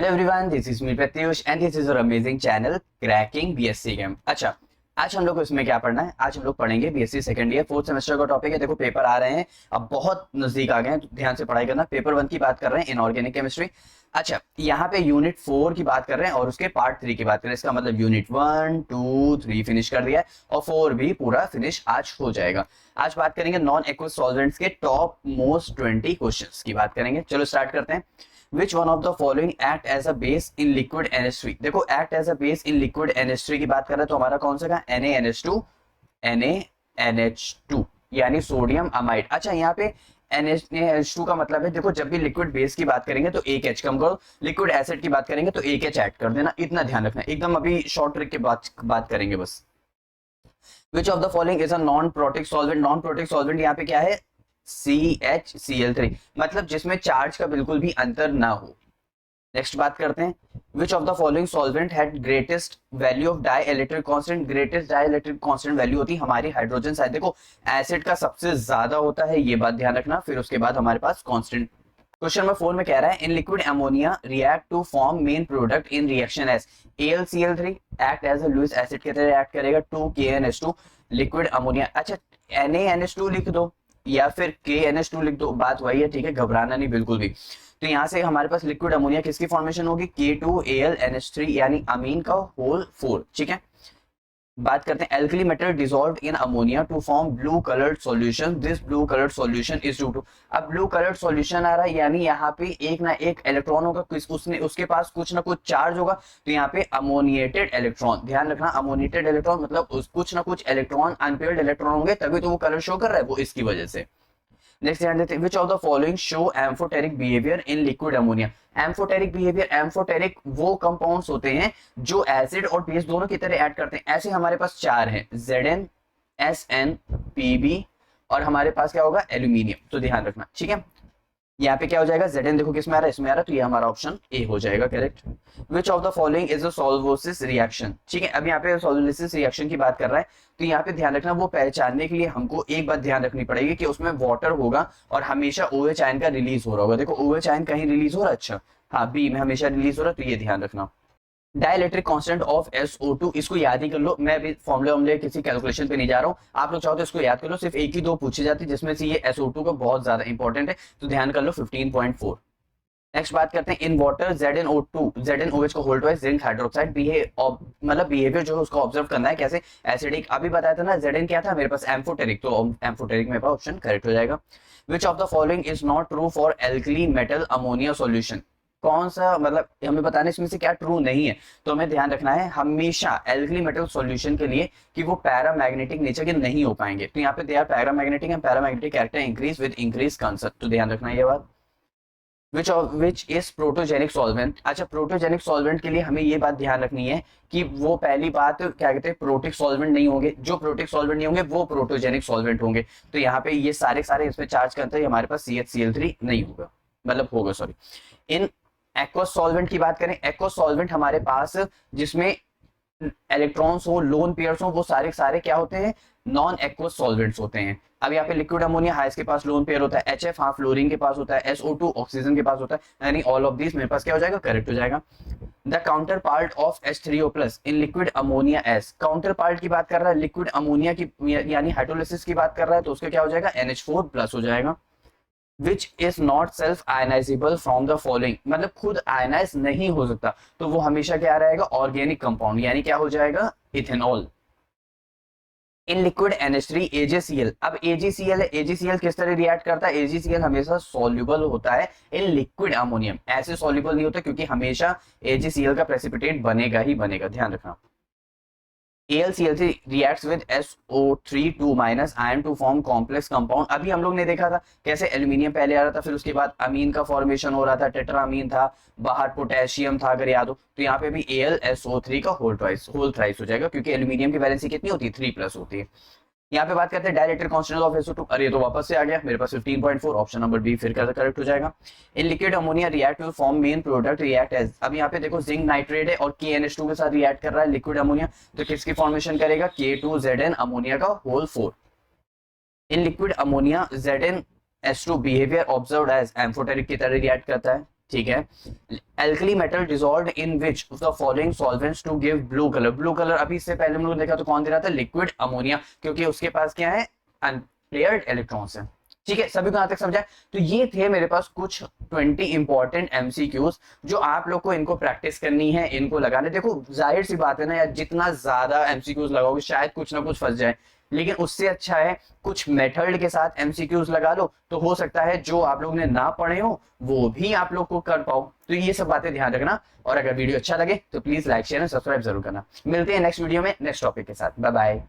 Hello everyone, this is me Pratyush and this is your amazing channel cracking BSc game. अच्छा, आज हम लोग को इसमें क्या पढ़ना है? आज हम लोग पढ़ेंगे BSc second year fourth semester का टॉपिक है। देखो पेपर आ रहे हैं, अब बहुत नजदीक आ गए हैं, तो ध्यान से पढ़ाई करना। पेपर 1 की बात कर रहे हैं, इनऑर्गेनिक केमिस्ट्री। अच्छा, यहाँ पे यूनिट 4 की बात कर रहे हैं और उसके पार्ट 3 की बात कर रहे हैं। इसका मतलब यूनिट 1, 2, 3 फिनिश कर दिया है और 4 भी पूरा फिनिश आज हो जाएगा। आज बात करेंगे नॉन एक्वस सॉल्वेंट्स के टॉप मोस्ट 20 क्वेश्चंस की बात करेंगे। चलो स्टार्ट करते हैं। Which one of the following act as a base in liquid NH3? देखो act as a base in liquid NH3 की बात कर रहे हैं तो हमारा कौन सा का NaNH2 यानी सोडियम अमाइड। अच्छा, यहाँ पे NaNH2 का मतलब है, देखो जब भी लिक्विड बेस की बात करेंगे तो एक H कम करो, लिक्विड एसिड की बात करेंगे तो एक H ऐड कर देना, इतना ध्यान रखना। एकदम अभी शॉर्ट ट्रिक के बात करेंगे बस। Which of the following is a non-protic solvent? Non-protic solvent यहाँ पे क्या है? CHCl3, मतलब जिसमें चार्ज का बिल्कुल भी अंतर ना हो। नेक्स्ट बात करते हैं, विच of the following solvent had greatest value of dielectric constant? Greatest dielectric constant value होती है हमारी हाइड्रोजन साइड। देखो एसिड का सबसे ज्यादा होता है, ये बात ध्यान रखना। फिर उसके बाद हमारे पास कांस्टेंट। क्वेश्चन नंबर 4 में कह रहा है, in liquid ammonia react to form main product in reaction as AlCl3 act as a Lewis acid के तरह एक्ट करेगा 2KNH2 लिक्विड अमोनिया। अच्छा, NaNH2 लिख दो या फिर KNH2 लिख दो, बात वही है, ठीक है, घबराना नहीं बिल्कुल भी। तो यहाँ से हमारे पास लिक्विड अमोनिया किसकी फॉर्मेशन होगी? K2AlNH3 यानी अमीन का होल 4। ठीक है, बात करते हैं, alkali metal dissolved in ammonia to form blue coloured solution, this blue coloured solution is due to. अब ब्लू कलर्ड सॉल्यूशन आ रहा है यानी यहाँ पे एक ना एक इलेक्ट्रॉन होगा, उसके पास कुछ ना कुछ चार्ज होगा, तो यहाँ पे अमोनिएटेड इलेक्ट्रॉन, ध्यान रखना। अमोनिएटेड इलेक्ट्रॉन मतलब कुछ ना कुछ इलेक्ट्रॉन, अनपेयर्ड इलेक्ट्रॉन होंगे, तभी तो वो कलर शो कर रहा है, वो इसकी वजह से। नेक्स्ट ध्यान देते हैं, विच of the following show amphoteric behaviour in liquid ammonia? Amphoteric behaviour, amphoteric वो कंपाउंड्स होते हैं जो एसिड और बेस दोनों की तरह ऐड करते हैं। ऐसे हमारे पास 4 हैं, Zn, Sn, Pb और हमारे पास क्या होगा? एल्यूमिनियम। तो ध्यान रखना, ठीक है। यहाँ पे क्या हो जाएगा? Zn देखो किसमें आ रहा है, इसमें आ रहा है, तो ये हमारा ऑप्शन ए हो जाएगा correct. Which of the following is a solvolysis reaction? ठीक है, अब यहाँ पे सॉल्वोसिस रिएक्शन की बात कर रहा है, तो यहाँ पे ध्यान रखना, वो पहचानने के लिए हमको एक बात ध्यान रखनी पड़ेगी कि उसमें वाटर होगा और हमेशा OH आयन का रिलीज हो रहा होगा। देखो OH आयन कहीं रिलीज हो रहा है, अच्छा हाँ बी में हमेशा रिलीज हो रहा है, तो ये ध्यान रखना। डाइइलेक्ट्रिक कांस्टेंट ऑफ SO2, इसको याद ही कर लो, मैं भी फॉर्मूले किसी कैलकुलेशन पे नहीं जा रहा हूँ, आप लोग चाहो तो इसको याद कर लो। सिर्फ एक ही दो पूछे जाते हैं जिसमें से ये SO2 का बहुत ज्यादा इंपॉर्टेंट है, तो ध्यान कर लो 15.4। नेक्स्ट बात करते हैं, इन वाटर ZnOH को होल्ड वाइज जिंक हाइड्रोक्साइड मतलब बिहेवियर जो है उसको ऑब्जर्व करना है कैसे? एसिडिक। अभी बताया था ना, Zn क्या था मेरे पास? एम्फोटेरिक, तो एम्फोटेरिक मेरे पास ऑप्शन करेक्ट हो जाएगा। विच of the following is not true for alkali metal ammonia solution? कौन सा, मतलब हमें बताने इसमें से क्या ट्रू नहीं है, तो हमें ध्यान रखना है हमेशा एल्कली मेटल सॉल्यूशन के लिए कि वो पैरामैग्नेटिक नेचर के नहीं हो पाएंगे। तो यहाँ पे they are paramagnetic and paramagnetic character increase with increase concept, तो ध्यान रखना ये बात। Which is protogenic solvent? अच्छा, प्रोटोजेनिक सॉल्वेंट के लिए हमें ये बात ध्यान रखनी है कि वो पहली बात क्या कहते हैं, प्रोटिक सॉल्वेंट नहीं होंगे। जो प्रोटिक सॉल्वेंट नहीं होंगे वो प्रोटोजेनिक सॉल्वेंट होंगे। तो यहाँ पे ये सारे इसमें चार्ज करते हैं, हमारे पास CHCl3 नहीं होगा, मतलब होगा सॉरी। इन एक्वस सॉल्वेंट की बात करें, एक्वस सॉल्वेंट हमारे पास जिसमें इलेक्ट्रॉन्स हो, लोन पेयर्स हो, वो सारे क्या होते हैं? नॉन एक्वस सॉल्वेंट्स होते हैं। अब यहाँ पे लिक्विड अमोनिया है, इसके पास लोन पेयर होता है, HF हाँ फ्लोरीन के पास होता है, SO2 ऑक्सीजन के पास होता है, यानी ऑल ऑफ दिस मेरे पास क्या हो जाएगा? करेक्ट हो जाएगा। The counter part of H3O+ in liquid ammonia S, counter part की बात कर रहा है लिक्विड अमोनिया की, यानी हाइड्रोलिसिस की बात कर रहा है, तो उसका क्या हो जाएगा? NH4+ हो जाएगा। Which is not self ionizable from the following, मतलब खुद आयनाइज नहीं हो सकता, तो वो हमेशा क्या रहेगा? ऑर्गेनिक कंपाउंड, यानी क्या हो जाएगा? Ethanol. In liquid NH3 AgCl, अब AgCl है, AgCl किस तरह रिएक्ट करता है? AgCl हमेशा सॉल्युबल होता है इन लिक्विड अमोनियम, ऐसे सॉल्युबल नहीं होता क्योंकि हमेशा AgCl का प्रेसिपिटेट बनेगा ही बनेगा, ध्यान रखना। AlCl3 reacts with SO3 2- ion to form complex compound। अभी हम लोग ने देखा था कैसे एल्यूमिनियम पहले आ रहा था, फिर उसके बाद अमीन का फॉर्मेशन हो रहा था, टेट्रामीन था, बाहर पोटेशियम था अगर याद हो। तो यहाँ पे भी AlSO3 का होल थ्राइस हो जाएगा क्योंकि एल्यूमिनियम की वैलेंसी कितनी होती है? 3+ होती है। यहाँ पे बात करते हैं डायरेक्ट कांस्टेंट ऑफ SO2, अरे तो वापस से आ गया मेरे पास 15.4, ऑप्शन नंबर बी फिर करेक्ट हो जाएगा। In liquid ammonia react to form main product react as, अब यहाँ पे देखो जिंक नाइट्रेट है और KNH2 के साथ रिएक्ट कर रहा है लिक्विड अमोनिया, तो किसकी फॉर्मेशन करेगा? K2Zn अमोनिया का whole 4। In liquid ammonia ZnS2 behaviour observed as amphoteric की तरह रिएक्ट करता है, ठीक है। Alkali metal dissolved in which the following solvents to give blue colour. Blue colour अभी इससे पहले हम लोग देखा तो कौन दे रहा था, लिक्विड अमोनिया, क्योंकि उसके पास क्या है, अनपेयर्ड इलेक्ट्रॉन्स है। ठीक है, सभी को यहां तक समझा। तो ये थे मेरे पास कुछ 20 इंपॉर्टेंट एमसीक्यूज जो आप लोग को इनको प्रैक्टिस करनी है, इनको लगाने। देखो जाहिर सी बात है ना यार, जितना ज्यादा एमसीक्यूज लगाओगे शायद कुछ ना कुछ फंस जाए, लेकिन उससे अच्छा है कुछ मेथड के साथ एमसीक्यूज लगा लो, तो हो सकता है जो आप लोग ने ना पढ़े हो वो भी आप लोग को कर पाओ। तो ये सब बातें ध्यान रखना, और अगर वीडियो अच्छा लगे तो please like share and subscribe जरूर करना। मिलते हैं नेक्स्ट वीडियो में नेक्स्ट टॉपिक के साथ। Bye bye.